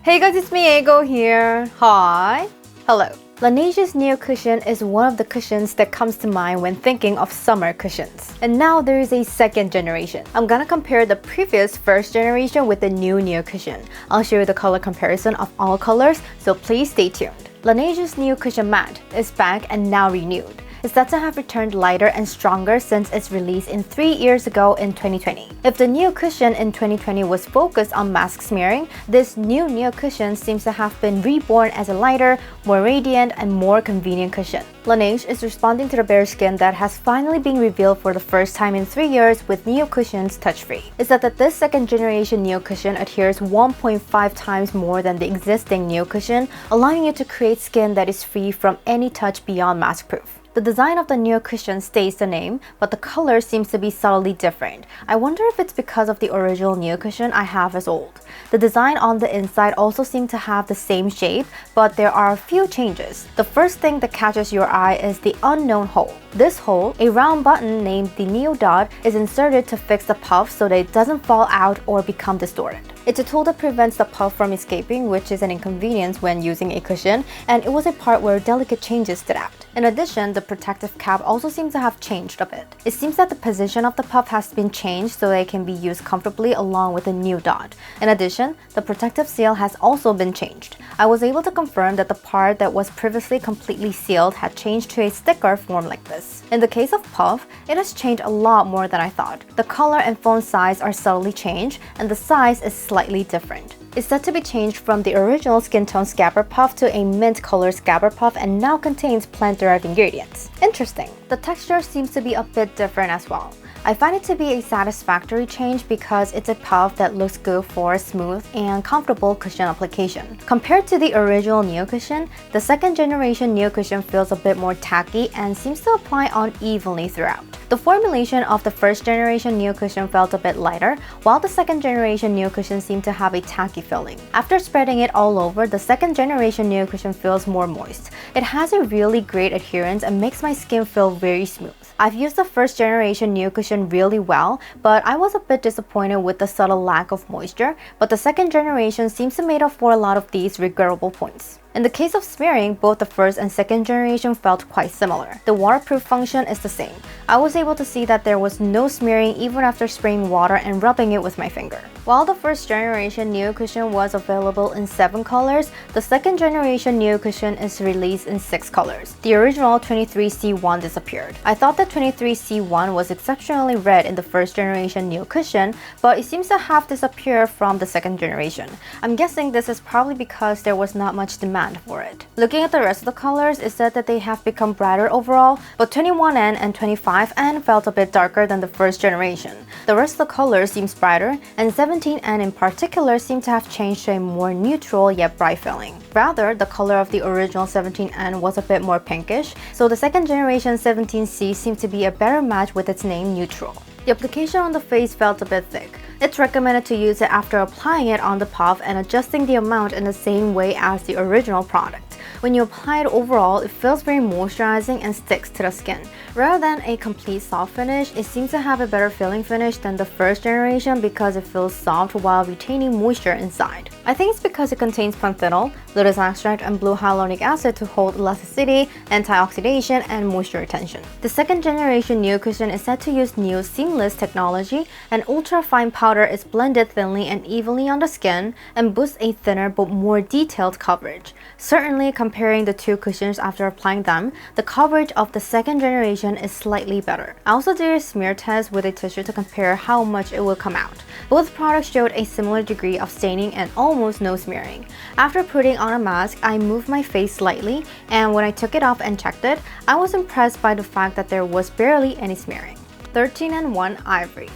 Hey guys, it's me, Aego here. Hi. Hello. Laneige's NEO Cushion is one of the cushions that comes to mind when thinking of summer cushions. And now there is a second generation. I'm gonna compare the previous first generation with the new NEO Cushion. I'll show you the color comparison of all colors, so please stay tuned. Laneige's NEO Cushion Matte is back and now renewed. It's said to have returned lighter and stronger since its release 3 years ago in 2020. If the NEO Cushion in 2020 was focused on mask smearing, this new NEO Cushion seems to have been reborn as a lighter, more radiant, and more convenient cushion. Laneige is responding to the bare skin that has finally been revealed for the first time in 3 years with NEO Cushion's touch-free. It's said that this second generation NEO Cushion adheres 1.5 times more than the existing NEO Cushion, allowing you to create skin that is free from any touch beyond mask-proof. The design of the NEO Cushion stays the name, but the color seems to be subtly different. I wonder if it's because of the original NEO Cushion I have as old. The design on the inside also seems to have the same shape, but there are a few changes. The first thing that catches your eye is the unknown hole. This hole, a round button named the NEO Dot, is inserted to fix the puff so that it doesn't fall out or become distorted. It's a tool that prevents the puff from escaping, which is an inconvenience when using a cushion, and it was a part where delicate changes stood out. In addition, the protective cap also seems to have changed a bit. It seems that the position of the puff has been changed so that it can be used comfortably along with the NEO Dot. In addition, the protective seal has also been changed. I was able to confirm that the part that was previously completely sealed had changed to a sticker form like this. In the case of puff, it has changed a lot more than I thought. The color and font size are subtly changed, and the size is slightly different. It's said to be changed from the original skin tone scabbard puff to a mint color scabbard puff and now contains plant-derived ingredients. Interesting. The texture seems to be a bit different as well. I find it to be a satisfactory change because it's a puff that looks good for smooth and comfortable cushion application. Compared to the original NEO Cushion, the second generation NEO Cushion feels a bit more tacky and seems to apply unevenly throughout. The formulation of the first generation NEO Cushion felt a bit lighter, while the second generation NEO Cushion seemed to have a tacky feeling. After spreading it all over, the second generation NEO Cushion feels more moist. It has a really great adherence and makes my skin feel very smooth. I've used the first generation NEO Cushion really well, but I was a bit disappointed with the subtle lack of moisture, but the second generation seems to make up for a lot of these regrettable points. In the case of smearing, both the first and second generation felt quite similar. The waterproof function is the same. I was able to see that there was no smearing even after spraying water and rubbing it with my finger. While the first generation NEO Cushion was available in 7 colors, the second generation NEO Cushion is released in 6 colors. The original 23C1 disappeared. I thought that 23C1 was exceptionally red in the first generation NEO Cushion, but it seems to have disappeared from the second generation. I'm guessing this is probably because there was not much demand for it. Looking at the rest of the colors, it said that they have become brighter overall, but 21N and 25N felt a bit darker than the first generation. The rest of the colors seems brighter, and 17N in particular seemed to have changed to a more neutral yet bright feeling. Rather, the color of the original 17N was a bit more pinkish, so the second generation 17C seemed to be a better match with its name Neutral. The application on the face felt a bit thick. It's recommended to use it after applying it on the puff and adjusting the amount in the same way as the original product. When you apply it overall, it feels very moisturizing and sticks to the skin. Rather than a complete soft finish, it seems to have a better feeling finish than the first generation because it feels soft while retaining moisture inside. I think it's because it contains panthenol, lotus extract, and blue hyaluronic acid to hold elasticity, anti-oxidation, and moisture retention. The second generation NEO Cushion is said to use NEO's seamless technology. An ultra-fine powder is blended thinly and evenly on the skin and boosts a thinner but more detailed coverage. Certainly, comparing the two cushions after applying them, the coverage of the second generation is slightly better. I also did a smear test with a tissue to compare how much it will come out. Both products showed a similar degree of staining and almost no smearing. After putting on a mask, I moved my face slightly, and when I took it off and checked it, I was impressed by the fact that there was barely any smearing. 13N1 Ivory.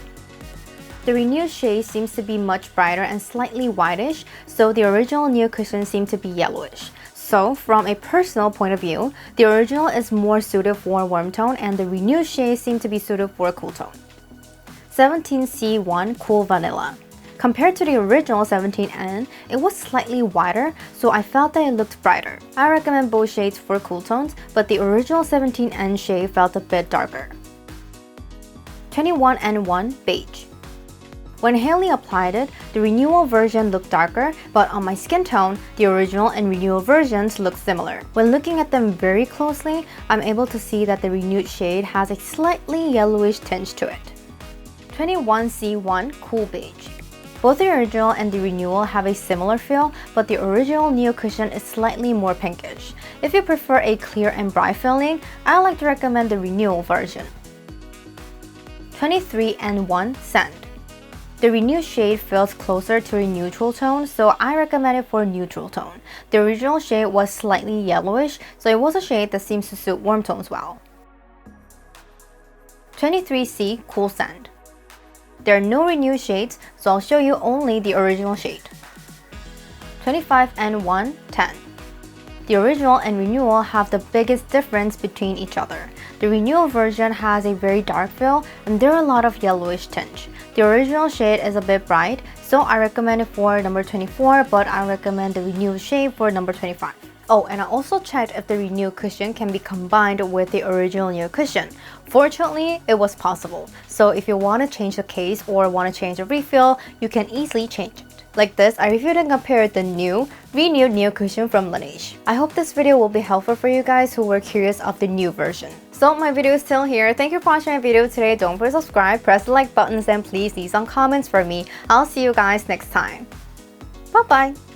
The renewed shade seems to be much brighter and slightly whitish, so the original NEO Cushion seemed to be yellowish. So, from a personal point of view, the original is more suited for a warm tone and the renewed shade seemed to be suited for a cool tone. 17C1 Cool Vanilla. Compared to the original 17N, it was slightly whiter, so I felt that it looked brighter. I recommend both shades for cool tones, but the original 17N shade felt a bit darker. 21N1 Beige. When Haley applied it, the renewal version looked darker, but on my skin tone, the original and renewal versions look similar. When looking at them very closely, I'm able to see that the renewed shade has a slightly yellowish tinge to it. 21C1 Cool Beige. Both the original and the renewal have a similar feel, but the original Neo Cushion is slightly more pinkish. If you prefer a clear and bright feeling, I like to recommend the renewal version. 23N1 Sand. The renewed shade feels closer to a neutral tone, so I recommend it for a neutral tone. The original shade was slightly yellowish, so it was a shade that seems to suit warm tones well. 23C Cool Sand. There are no renewed shades, so I'll show you only the original shade. 25N1 Tan. The original and renewal have the biggest difference between each other. The renewal version has a very dark feel and there are a lot of yellowish tinge. The original shade is a bit bright, so I recommend it for number 24, but I recommend the renewed shade for number 25. Oh, and I also checked if the Neo Cushion can be combined with the original Neo Cushion. Fortunately, it was possible. So if you want to change the case or want to change the refill, you can easily change it. Like this, I reviewed and compared the renewed Neo Cushion from Laneige. I hope this video will be helpful for you guys who were curious of the new version. So my video is still here. Thank you for watching my video today. Don't forget to subscribe, press the like buttons, and please leave some comments for me. I'll see you guys next time. Bye bye!